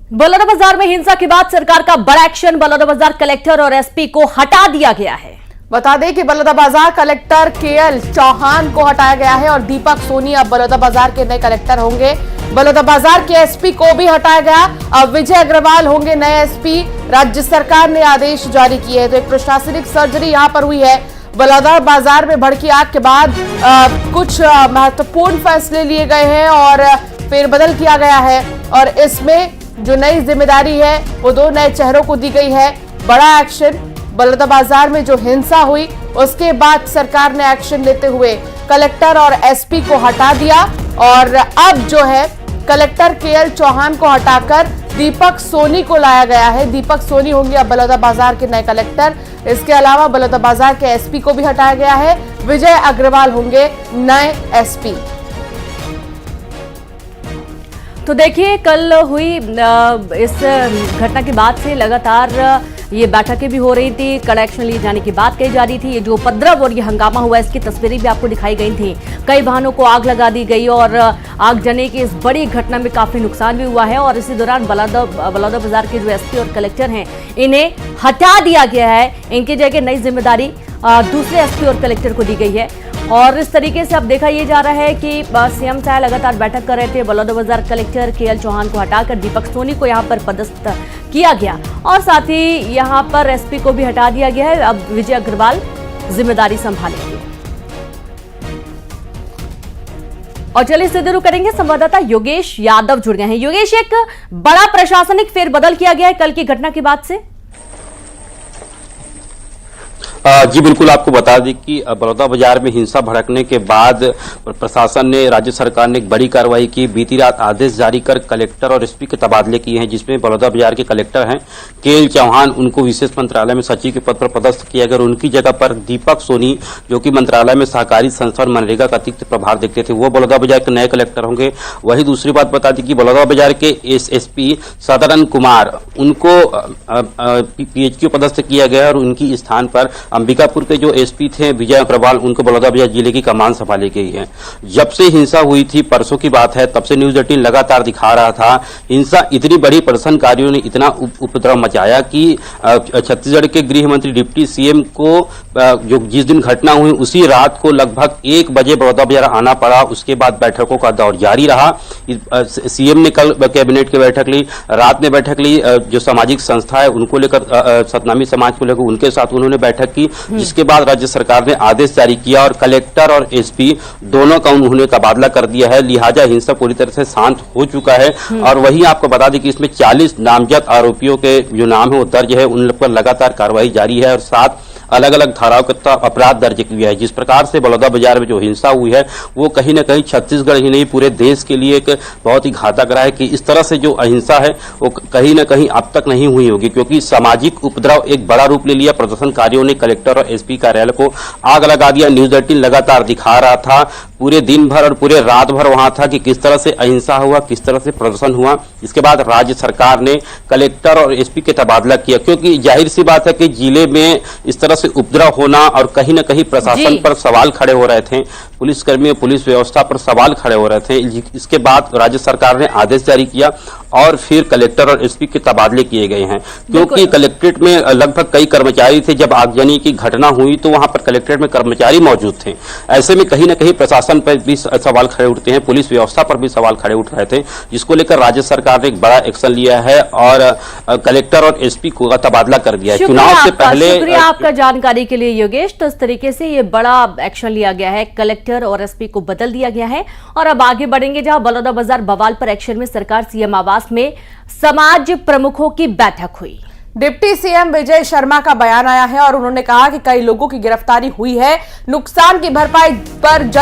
बलौदाबाजार में हिंसा के बाद सरकार का बड़ा एक्शन। बलौदाबाजार कलेक्टर और एसपी को हटा दिया गया है। बता दें कि बलौदाबाजार कलेक्टर केएल चौहान को हटाया गया है और दीपक सोनी अब बलौदाबाजार के नए कलेक्टर होंगे। बलौदाबाजार के एसपी को भी हटाया गया। अब विजय अग्रवाल होंगे नए एसपी। राज्य सरकार ने आदेश जारी किए हैं। तो एक प्रशासनिक सर्जरी यहां पर हुई है। बलौदाबाजार में भड़की आग के बाद कुछ महत्वपूर्ण फैसले लिए गए हैं और फेरबदल किया गया है और इसमें जो नई जिम्मेदारी है वो दो नए चेहरों को दी गई है। बड़ा एक्शन। बलौदाबाजार में जो हिंसा हुई उसके बाद सरकार ने एक्शन लेते हुए कलेक्टर और एसपी को हटा दिया और अब जो है कलेक्टर केएल चौहान को हटाकर दीपक सोनी को लाया गया है। दीपक सोनी होंगे अब बलौदाबाजार के नए कलेक्टर। इसके अलावा बलौदाबाजार के एसपी को भी हटाया गया है। विजय अग्रवाल होंगे नए एसपी। तो देखिए, कल हुई इस घटना के बाद से लगातार ये बैठकें भी हो रही थी। कड़ा एक्शन लिए जाने की बात कही जा रही थी। ये जो उपद्रव और ये हंगामा हुआ, इसकी तस्वीरें भी आपको दिखाई गई थी। कई वाहनों को आग लगा दी गई और आग जलने की इस बड़ी घटना में काफी नुकसान भी हुआ है। और इसी दौरान बलौदाबाजार के जो एसपी और कलेक्टर हैं, इन्हें हटा दिया गया है। इनकी जगह नई जिम्मेदारी दूसरे एसपी और कलेक्टर को दी गई है। और इस तरीके से अब देखा यह जा रहा है कि सीएम साहब लगातार बैठक कर रहे थे। बलौदाबाजार कलेक्टर केएल चौहान को हटाकर दीपक सोनी को यहां पर पदस्थ किया गया और साथ ही यहां पर एसपी को भी हटा दिया गया है। अब विजय अग्रवाल जिम्मेदारी संभालेंगे। और चलिए सीधे रुक करेंगे, संवाददाता योगेश यादव जुड़ गए हैं। योगेश, एक बड़ा प्रशासनिक फेरबदल किया गया है कल की घटना के बाद से। जी बिल्कुल, आपको बता दें कि बलौदाबाजार में हिंसा भड़कने के बाद प्रशासन ने, राज्य सरकार ने एक बड़ी कार्रवाई की। बीती रात आदेश जारी कर कलेक्टर और एसपी के तबादले किए हैं, जिसमें बलौदाबाजार के कलेक्टर हैं केएल चौहान, उनको विशेष मंत्रालय में सचिव के पद पर पदस्थ किया गया। उनकी जगह पर दीपक सोनी, जो कि मंत्रालय में सहकारी संस्था और मनरेगा का अतिरिक्त प्रभार देखते थे, वो बलौदाबाजार के नए कलेक्टर होंगे। वही दूसरी बात बता दें कि बलौदाबाजार के एसपी सदानंद कुमार, उनको पीएचक्यू पदस्थ किया गया और उनकी स्थान पर अंबिकापुर के जो एसपी थे विजय अग्रवाल, उनको बलौदाबाजार जिले की कमान संभाली गई है। जब से हिंसा हुई थी, परसों की बात है, तब से न्यूज 18 लगातार दिखा रहा था हिंसा इतनी बड़ी, प्रदर्शनकारियों ने इतना उपद्रव मचाया कि छत्तीसगढ़ के गृह मंत्री डिप्टी सीएम को जो जिस दिन घटना हुई उसी रात को लगभग 1 बजे बलौदाबाजार आना पड़ा। उसके बाद बैठकों का दौर जारी रहा। सीएम ने कल कैबिनेट की बैठक ली, रात में बैठक ली, जो सामाजिक संस्था है उनको लेकर, सतनामी समाज को लेकर उनके साथ उन्होंने बैठक की, जिसके बाद राज्य सरकार ने आदेश जारी किया और कलेक्टर और एसपी दोनों का उन्होंने तबादला कर दिया है। लिहाजा हिंसा पूरी तरह से शांत हो चुका है। और वहीं आपको बता दें कि इसमें 40 नामजद आरोपियों के जो नाम है वो दर्ज है, उन पर लगातार कार्रवाई जारी है और 7 अलग अलग धाराओं का अपराध दर्ज किया है। जिस प्रकार से बलौदाबाजार में जो हिंसा हुई है वो कहीं न कहीं छत्तीसगढ़ ही नहीं पूरे देश के लिए एक बहुत ही घातक रहा है कि इस तरह से जो अहिंसा है वो कहीं न कहीं अब तक नहीं हुई होगी, क्योंकि सामाजिक उपद्रव एक बड़ा रूप ले लिया। प्रदर्शनकारियों ने कलेक्टर और एसपी कार्यालय को आग लगा दिया। न्यूज 18 लगातार दिखा रहा था, पूरे दिन भर और पूरे रात भर वहां था कि किस तरह से अहिंसा हुआ, किस तरह से प्रदर्शन हुआ। इसके बाद राज्य सरकार ने कलेक्टर और एसपी के तबादला किया, क्योंकि जाहिर सी बात है कि जिले में इस तरह से उपद्रव होना और कहीं न कहीं प्रशासन पर सवाल खड़े हो रहे थे, पुलिसकर्मी, पुलिस व्यवस्था पर सवाल खड़े हो रहे थे। इसके बाद राज्य सरकार ने आदेश जारी किया और फिर कलेक्टर और एसपी के तबादले किए गए हैं, क्योंकि कलेक्ट्रेट में लगभग कई कर्मचारी थे। जब आगजनी की घटना हुई तो वहां पर कलेक्ट्रेट में कर्मचारी मौजूद थे। ऐसे में कहीं न कहीं प्रशासन पर भी सवाल खड़े उठते हैं, पुलिस व्यवस्था पर भी सवाल खड़े उठ रहे थे, जिसको लेकर राज्य सरकार ने एक बड़ा एक्शन लिया है और कलेक्टर और एसपी को तबादला कर दिया है। चुनाव से पहले। शुक्रिया आपका जानकारी के लिए योगेश। तो इस तरीके से ये बड़ा एक्शन लिया गया है, कलेक्टर और एसपी को बदल दिया गया है। और अब आगे बढ़ेंगे, जहां बलौदाबाजार बवाल पर एक्शन में सरकार सीएम आवास में समाज प्रमुखों की बैठक हुई। डिप्टी सीएम विजय शर्मा का बयान आया है और उन्होंने कहा कि कई लोगों की गिरफ्तारी हुई है। नुकसान की भरपाई पर